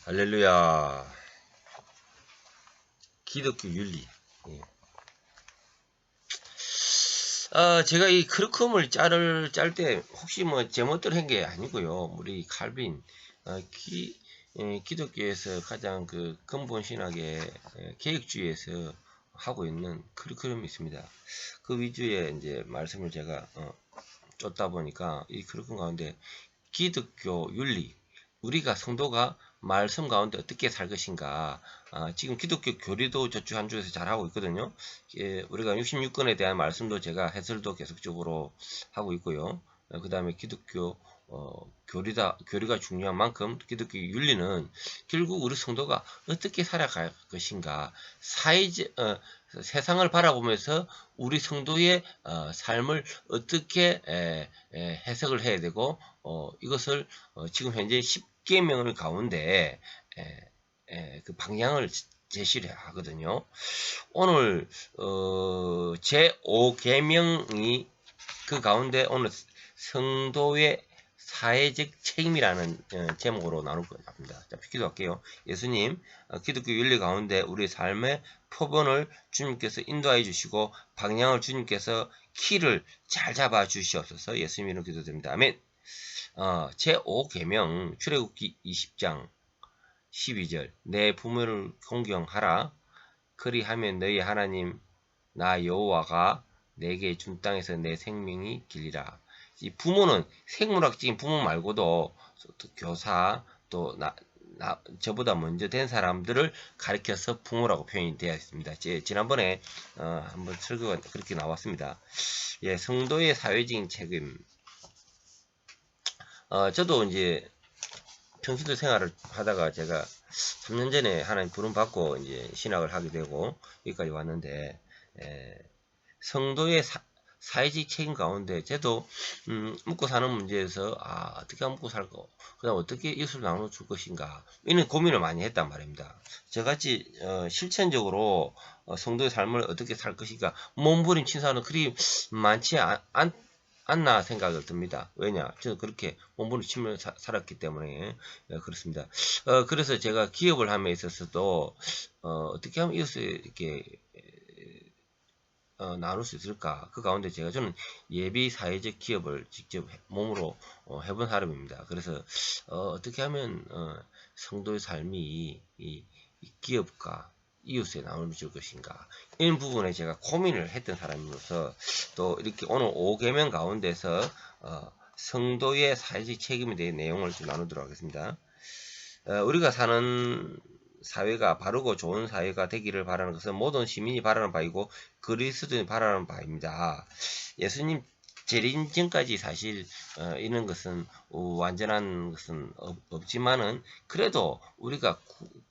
할렐루야. 기독교 윤리. 예. 제가 이 크루컴을 짤 때 혹시 뭐 제멋대로 한 게 아니고요. 우리 칼빈 기독교에서 가장 그 근본 신학의 계획주의에서 하고 있는 크루컴이 있습니다. 그 위주의 이제 말씀을 제가 쫓다 보니까 이 크루컴 가운데 기독교 윤리, 우리가 성도가 말씀 가운데 어떻게 살 것인가. 지금 기독교 교리도 저주 한 주에서 잘 하고 있거든요. 우리가 66권에 대한 말씀도 제가 해설도 계속적으로 하고 있고요. 그 다음에 기독교 교리가 중요한 만큼 기독교 윤리는 결국 우리 성도가 어떻게 살아갈 것인가, 세상을 바라보면서 우리 성도의 삶을 어떻게 해석을 해야 되고, 이것을 지금 현재 10계명을 가운데 그 방향을 제시를 하거든요. 오늘 제5계명이 그 가운데 오늘 성도의 사회적 책임이라는 제목으로 나눌 겁니다. 자, 기도할게요. 예수님, 기독교 윤리 가운데 우리 삶의 표본을 주님께서 인도해 주시고 방향을 주님께서 키를 잘 잡아 주시옵소서. 예수님 이름 기도드립니다. 아멘. 제5계명 출애굽기 20장 12절 내 부모를 존경하라. 그리하면 너희 하나님 나 여호와가 내게 준 땅에서 내 생명이 길리라. 이 부모는 생물학적인 부모 말고도 교사 또 저보다 먼저 된 사람들을 가리켜서 부모라고 표현이 되어 있습니다. 지난번에 한번 설교가 그렇게 나왔습니다. 예, 성도의 사회적인 책임. 저도 이제 평소도 생활을 하다가 제가 3년 전에 하나님 부름 받고 이제 신학을 하게 되고 여기까지 왔는데, 성도의 사회적 책임 가운데 저도 먹고 사는 문제에서 어떻게 하면 먹고 살고 그다음 어떻게 이웃을 나눠줄 것인가 이런 고민을 많이 했단 말입니다. 저같이 실천적으로 성도의 삶을 어떻게 살 것인가 몸부림친 사람은 그리 많지 않나 생각을 듭니다. 왜냐? 저는 그렇게 몸부림치며 살았기 때문에 그렇습니다. 그래서 제가 기업을 함에 있어서도 어떻게 하면 이웃을 이렇게 나눌 수 있을까? 그 가운데 저는 예비 사회적 기업을 직접 몸으로 해본 사람입니다. 그래서 어떻게 하면 성도의 삶이 이 기업과 이웃에 나눠줄 것인가, 이런 부분에 제가 고민을 했던 사람으로서 또 이렇게 오늘 5계명 가운데서 성도의 사회적 책임에 대한 내용을 좀 나누도록 하겠습니다. 우리가 사는 사회가 바르고 좋은 사회가 되기를 바라는 것은 모든 시민이 바라는 바이고 그리스도인이 바라는 바입니다. 예수님 재림 전까지 사실 이런 것은 완전한 것은 없지만은 그래도 우리가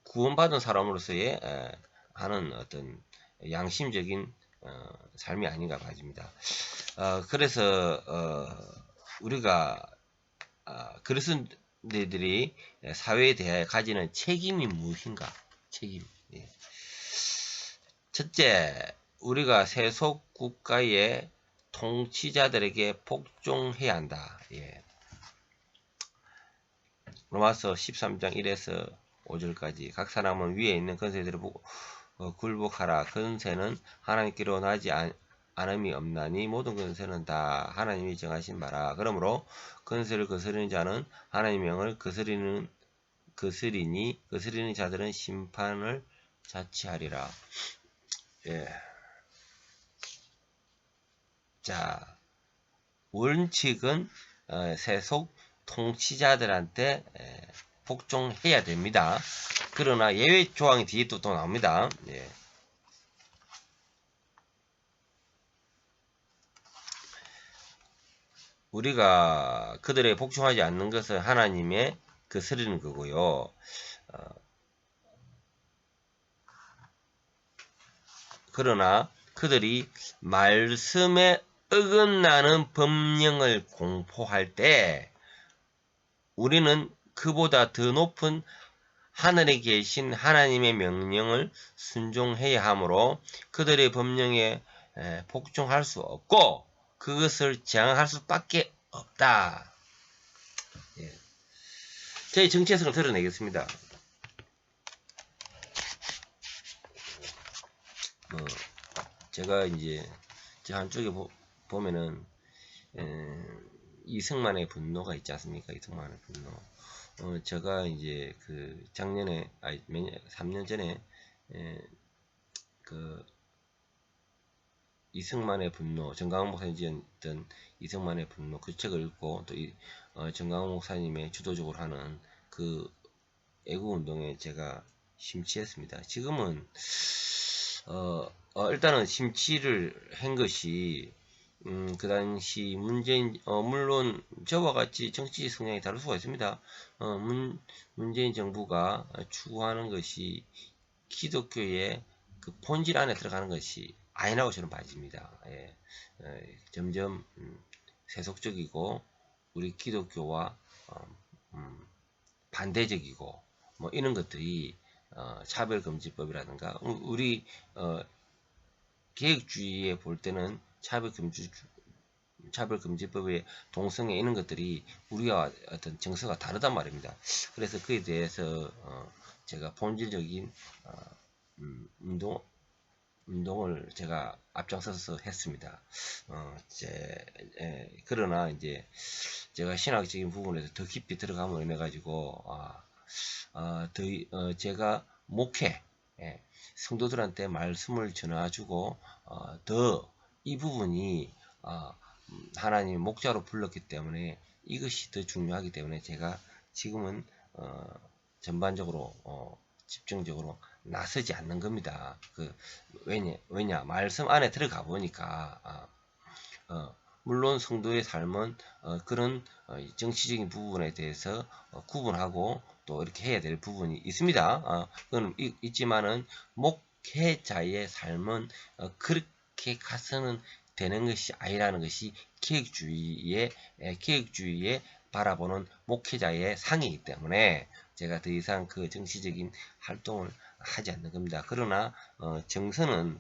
구원받은 사람으로서의 하는 어떤 양심적인 삶이 아닌가 봐집니다. 그래서 우리가 그리스도인들이 사회에 대해 가지는 책임이 무엇인가? 책임. 예. 첫째, 우리가 세속 국가의 통치자들에게 복종해야 한다. 예. 로마서 13장 1에서 5절까지 각 사람은 위에 있는 권세들을 보고 굴복하라. 권세는 하나님께로 나지 않음이 없나니 모든 권세는 다 하나님이 정하신 바라. 그러므로 권세를 거스르는 자는 하나님의 명을 거스리는 자들은 심판을 자취하리라. 예. 자, 원칙은 세속 통치자들한테 복종해야 됩니다. 그러나 예외 조항이 뒤에 또 나옵니다. 예. 우리가 그들에 복종하지 않는 것은 하나님의 거스르는 거고요. 그러나 그들이 말씀에 어긋나는 법령을 공포할 때 우리는 그보다 더 높은 하늘에 계신 하나님의 명령을 순종해야 하므로 그들의 법령에 복종할 수 없고 그것을 저항할 수밖에 없다. 예. 저희 정체성을 드러내겠습니다. 제가 이제 저 한쪽에 보면은 이승만의 분노가 있지 않습니까? 이승만의 분노. 제가 이제 그 작년에, 3년 전에, 그 이승만의 분노, 정강훈 목사님 지었던 이승만의 분노 그 책을 읽고 또 정강훈 목사님의 주도적으로 하는 그 애국 운동에 제가 심취했습니다. 지금은 일단은 심취를 한 것이 그 당시 문재인 물론 저와 같이 정치 성향이 다를 수가 있습니다. 문재인 정부가 추구하는 것이 기독교의 그 본질 안에 들어가는 것이 아니라고 저는 봐집니다. 예. 점점 세속적이고 우리 기독교와 반대적이고 뭐 이런 것들이 차별금지법이라든가 우리 계획주의에 볼 때는 차별금지법의 동성애 이런 것들이 우리와 어떤 정서가 다르단 말입니다. 그래서 그에 대해서 제가 본질적인 운동을 제가 앞장서서 했습니다. 그러나 이제 제가 신학적인 부분에서 더 깊이 들어감으로 인해 가지고 제가 목회 성도들한테 말씀을 전해주고 더 이 부분이 하나님 목자로 불렀기 때문에 이것이 더 중요하기 때문에 제가 지금은 전반적으로 집중적으로 나서지 않는 겁니다. 왜냐 말씀 안에 들어가 보니까 물론 성도의 삶은 그런 정치적인 부분에 대해서 구분하고 또 이렇게 해야 될 부분이 있습니다. 그건 있지만은 목회자의 삶은 그렇게 가서는 되는 것이 아니라는 것이 계획주의에 바라보는 목회자의 상이기 때문에 제가 더 이상 그 정치적인 활동을 하지 않는 겁니다. 그러나 정서는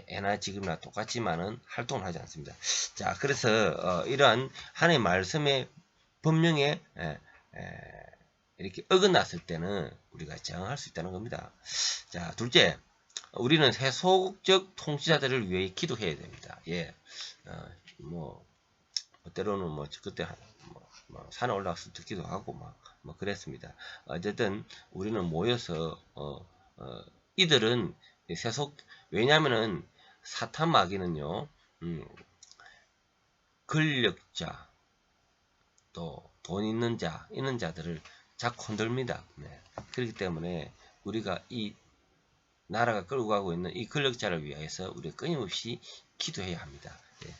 애나 지금이나 똑같지만은 활동을 하지 않습니다. 자, 그래서 이러한 하나님의 말씀의 법령에 이렇게 어긋났을 때는 우리가 저항할 수 있다는 겁니다. 자, 둘째, 우리는 세속적 통치자들을 위해 기도해야 됩니다. 예, 때로는 그때 산에 올라가서 듣기도 하고 뭐 그랬습니다. 어쨌든 우리는 모여서 이들은 왜냐면은 사탄 마귀는요, 권력자 또 돈 있는 이런 자들을 자꾸 흔듭니다. 네. 그렇기 때문에 우리가 이 나라가 끌고 가고 있는 이 권력자를 위해서 우리가 끊임없이 기도해야 합니다. 네.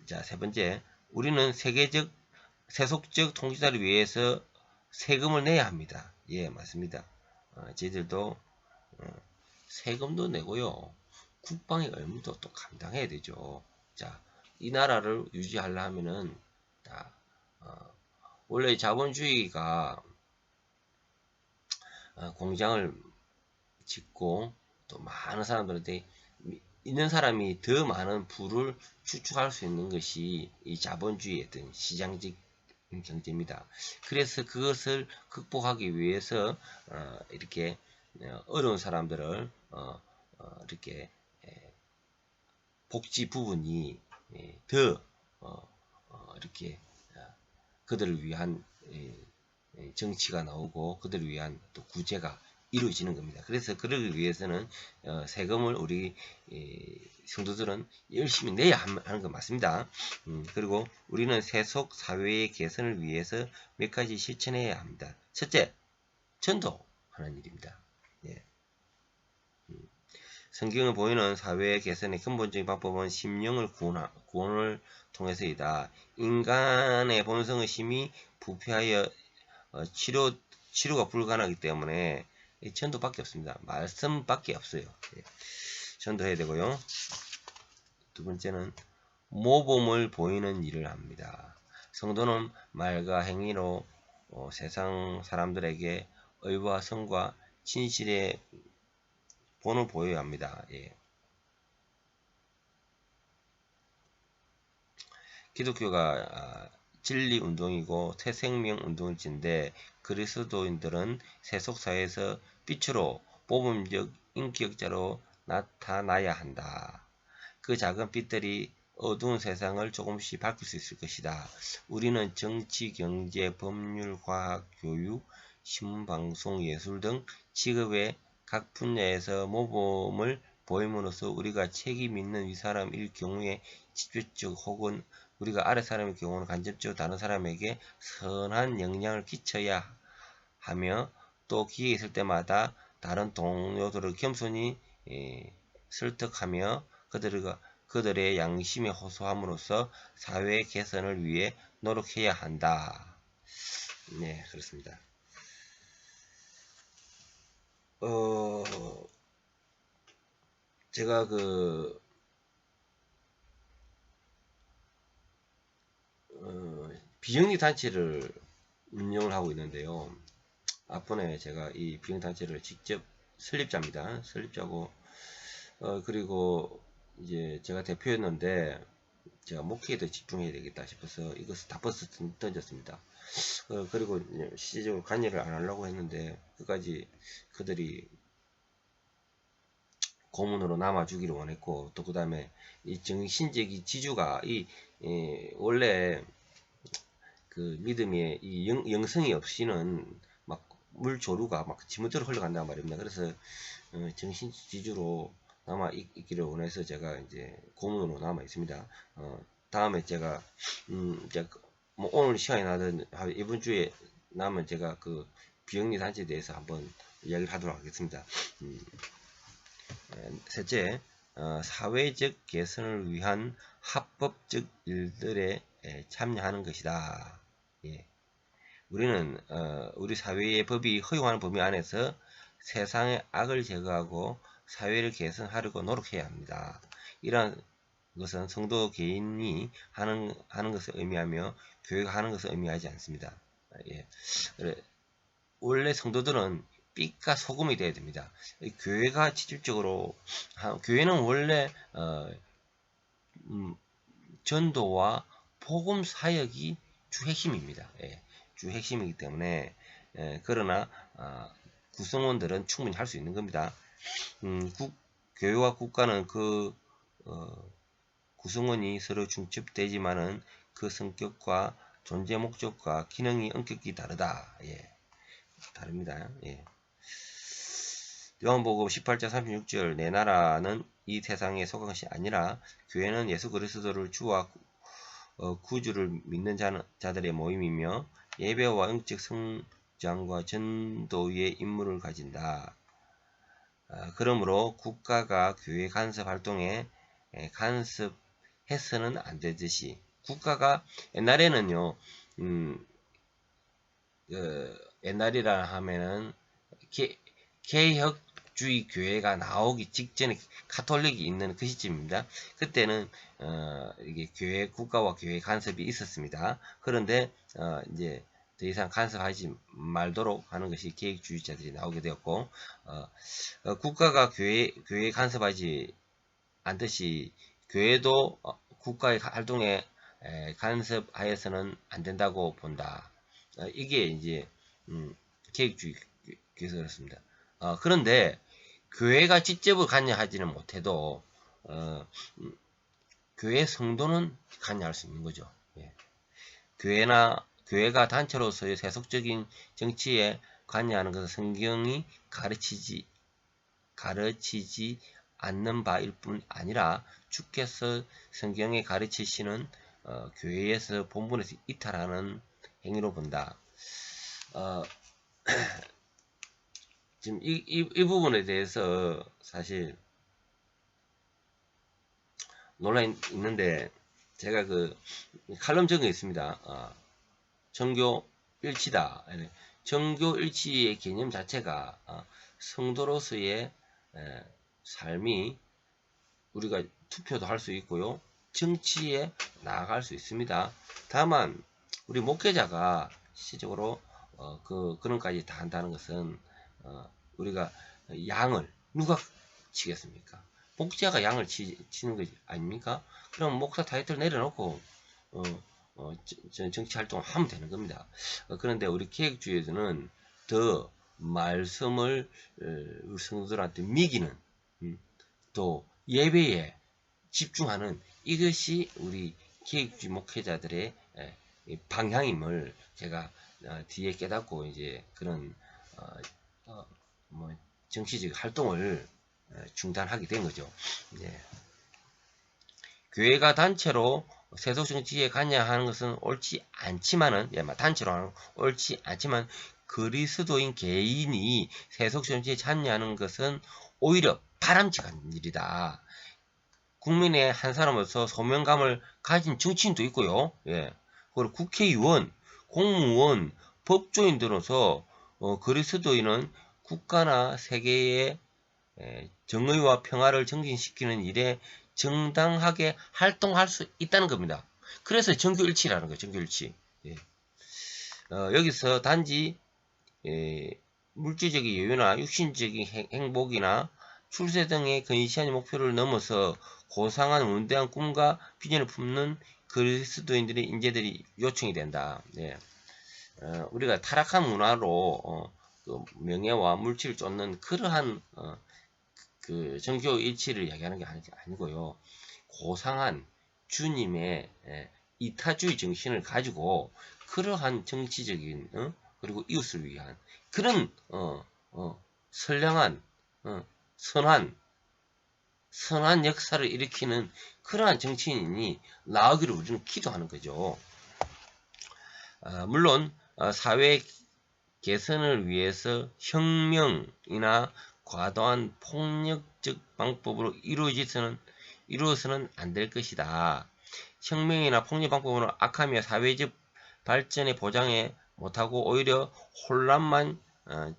자, 세 번째, 우리는 세속적 통치자를 위해서 세금을 내야 합니다. 예, 맞습니다. 저희들도 세금도 내고요. 국방의 의무도 또 감당해야 되죠. 자, 이 나라를 유지하려면은 원래 자본주의가 공장을 짓고 또 많은 사람들한테 있는 사람이 더 많은 부를 추축할 수 있는 것이 이 자본주의의 어떤 시장적 경제입니다. 그래서 그것을 극복하기 위해서 이렇게 어려운 사람들을 이렇게 복지 부분이 더 이렇게 그들을 위한 정치가 나오고 그들을 위한 또 구제가 이루어지는 겁니다. 그래서 그러기 위해서는 세금을 우리 성도들은 열심히 내야 하는 건 맞습니다. 그리고 우리는 세속 사회의 개선을 위해서 몇 가지 실천해야 합니다. 첫째, 전도하는 일입니다. 예. 성경을 보이는 사회의 개선의 근본적인 방법은 심령을 구원을 통해서이다. 인간의 본성의 심이 부패하여 치료가 불가능하기 때문에 전도밖에 없습니다. 말씀밖에 없어요. 전도해야 되고요. 두 번째는 모범을 보이는 일을 합니다. 성도는 말과 행위로 세상 사람들에게 의와 성과 진실의 본을 보여야 합니다. 예. 기독교가 진리 운동이고 새 생명 운동일진데 그리스도인들은 세속사회에서 빛으로 모범적 인격자로 나타나야 한다. 그 작은 빛들이 어두운 세상을 조금씩 밝힐 수 있을 것이다. 우리는 정치, 경제, 법률, 과학, 교육, 신문, 방송, 예술 등 직업의 각 분야에서 모범을 보임으로써 우리가 책임 있는 윗사람일 경우에 직접적 혹은 우리가 아래 사람일 경우는 간접적으로 다른 사람에게 선한 영향을 끼쳐야 하며 또 기회가 있을 때마다 다른 동료들을 겸손히 설득하며 그들의 양심에 호소함으로써 사회 개선을 위해 노력해야 한다. 네, 그렇습니다. 제가 비영리 단체를 운영을 하고 있는데요. 앞번에 제가 이 비영리 단체를 직접 설립자입니다. 설립자고, 그리고 이제 제가 대표였는데, 제가 목회에 더 집중해야 되겠다 싶어서 이것을 다 버스 던졌습니다. 그리고 실질적으로 관여를 안 하려고 했는데 끝까지 그들이 고문으로 남아주기를 원했고 또 그 다음에 이 정신적인 지주가 원래 그 믿음의 이 영성이 없이는 막 물조류가 막 지멋대로 흘러간단 말입니다. 그래서 정신 지주로 남아 있기를 원해서 제가 이제 고문으로 남아 있습니다. 다음에 제가 뭐 오늘 시간이 나든 이번 주에 나면 제가 그 비영리 단체에 대해서 한번 이야기를 하도록 하겠습니다. 셋째, 사회적 개선을 위한 합법적 일들에 참여하는 것이다. 예. 우리는 우리 사회의 법이 허용하는 범위 안에서 세상의 악을 제거하고 사회를 개선하려고 노력해야 합니다. 이러한 것은 성도 개인이 하는 것을 의미하며 교회가 하는 것을 의미하지 않습니다. 예. 원래 성도들은 빛과 소금이 되어야 됩니다. 교회가 직접적으로 교회는 원래 전도와 복음 사역이 주 핵심입니다. 예. 주 핵심이기 때문에 그러나 구성원들은 충분히 할 수 있는 겁니다. 교회와 국가는 그 구성원이 서로 중첩되지만은 그 성격과 존재 목적과 기능이 엄격히 다르다. 예. 다릅니다. 예. 요한복음 18장 36절 내 나라는 이 세상에 속한 것이 아니라 교회는 예수 그리스도를 주와 구주를 믿는 자들의 모임이며 예배와 영적 성장과 전도의 임무를 가진다. 그러므로 국가가 교회 간섭 활동에 간섭해서는 안 되듯이 국가가 옛날에는요 옛날이라 하면은 개혁주의 교회가 나오기 직전에 카톨릭이 있는 그 시점입니다. 그때는 이게 국가와 교회 간섭이 있었습니다. 그런데 이제 더 이상 간섭하지 말도록 하는 것이 개혁주의자들이 나오게 되었고 국가가 교회에 간섭하지 않듯이 교회도 국가의 활동에 간섭하여서는 안 된다고 본다. 이게 이제 개혁주의에서 그렇습니다. 그런데 교회가 직접을 관여하지는 못해도 교회 성도는 관여할 수 있는 거죠. 예. 교회가 단체로서의 세속적인 정치에 관여하는 것은 성경이 가르치지 않는 바일 뿐 아니라 주께서 성경에 가르치시는 교회에서 본분에서 이탈하는 행위로 본다. 지금 이 부분에 대해서 사실 논란이 있는데 제가 그 칼럼 적은 게 있습니다. 정교 일치다. 정교 일치의 개념 자체가 성도로서의 삶이 우리가 투표도 할 수 있고요. 정치에 나아갈 수 있습니다. 다만 우리 목회자가 실질적으로 그런까지 다 한다는 것은 우리가 양을 누가 치겠습니까? 목자가 양을 치는 거 아닙니까? 그럼 목사 타이틀 내려놓고 정치 활동을 하면 되는 겁니다. 그런데 우리 개혁주의에서는 더 말씀을 성도들한테 미기는 또 예배에 집중하는 이것이 우리 기획주의 목회자들의 방향임을 제가 뒤에 깨닫고 이제 그런 뭐 정치적 활동을 중단하게 된 거죠. 예. 교회가 단체로 세속 정치에 관여하는 것은 옳지 않지만은, 단체로 하는 옳지 않지만 그리스도인 개인이 세속 정치에 참여하는 것은 오히려 바람직한 일이다. 국민의 한 사람으로서 소명감을 가진 정치인도 있고요. 예. 그리고 국회의원, 공무원, 법조인들로서 그리스도인은 국가나 세계의 정의와 평화를 정진시키는 일에 정당하게 활동할 수 있다는 겁니다. 그래서 정교일치라는 거예요. 정교일치. 예. 여기서 단지 물질적인 여유나 육신적인 행복이나 출세 등의 근시한 목표를 넘어서 고상한 원대한 꿈과 비전을 품는 그리스도인들의 인재들이 요청이 된다. 예. 우리가 타락한 문화로 그 명예와 물질을 쫓는 그러한 그 정교 일치를 이야기하는 게 아니고요. 고상한 주님의 이타주의 정신을 가지고 그러한 정치적인 그리고 이웃을 위한 그런 선량한 선한 역사를 일으키는 그러한 정치인이 나오기를 우리는 기도하는 거죠. 물론 사회 개선을 위해서 혁명이나 과도한 폭력적 방법으로 이루어서는 안 될 것이다. 혁명이나 폭력 방법으로 악하며 사회적 발전에 보장해 못하고 오히려 혼란만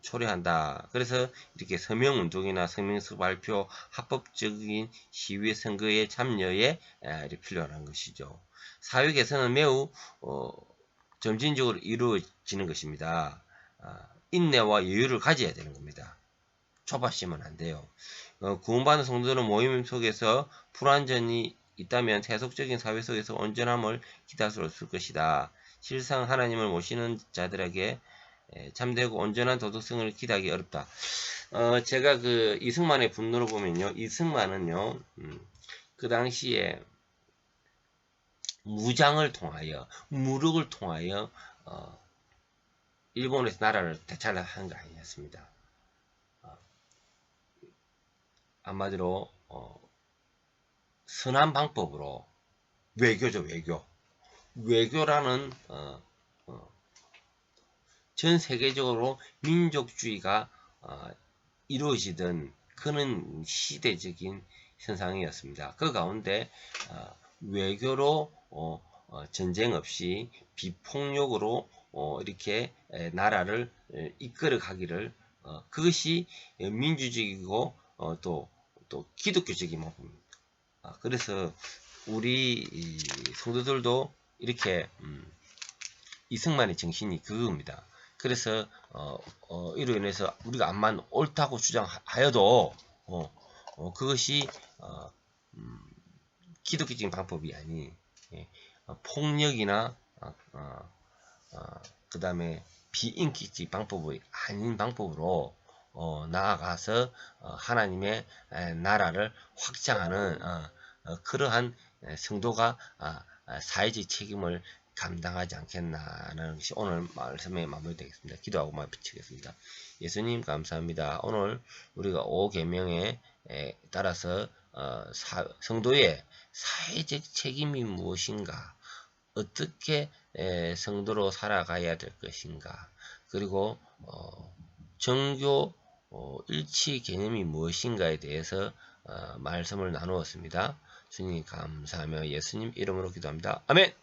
초래한다. 그래서 이렇게 서명운동이나 서명서 발표, 합법적인 시위 선거에 참여에 필요한 것이죠. 사회 개선은 매우 점진적으로 이루어지는 것입니다. 인내와 여유를 가져야 되는 겁니다. 초바시면 안 돼요. 구원받은 성도들은 모임 속에서 불완전이 있다면 세속적인 사회 속에서 온전함을 기대할 수 없을 것이다. 실상 하나님을 모시는 자들에게 참되고 온전한 도덕성을 기대하기 어렵다. 제가 그 이승만의 분노를 보면요. 이승만은요. 그 당시에 무장을 통하여 무력을 통하여 일본에서 나라를 대차를 거 아니었습니다. 한마디로 선한 방법으로 외교죠. 외교라는 전 세계적으로 민족주의가 이루어지던 그런 시대적인 현상이었습니다. 그 가운데 외교로 전쟁 없이 비폭력으로 이렇게 나라를 이끌어 가기를 그것이 민주적이고 또 기독교적인 모습입니다. 그래서 우리 성도들도 이렇게 이승만의 정신이 그겁니다. 그래서 이로 인해서 우리가 암만 옳다고 주장하여도 그것이 기독교적인 방법이 아닌 폭력이나 그 다음에 비인기적 방법이 아닌 방법으로 나아가서 하나님의 나라를 확장하는 그러한 성도가 사회적 책임을 감당하지 않겠나라는 것이 오늘 말씀에 마무리되겠습니다. 기도하고 마치겠습니다. 예수님 감사합니다. 오늘 우리가 5계명에 따라서 성도의 사회적 책임이 무엇인가, 어떻게 성도로 살아가야 될 것인가, 그리고 정교 일치 개념이 무엇인가에 대해서 말씀을 나누었습니다. 주님 감사하며 예수님 이름으로 기도합니다. 아멘.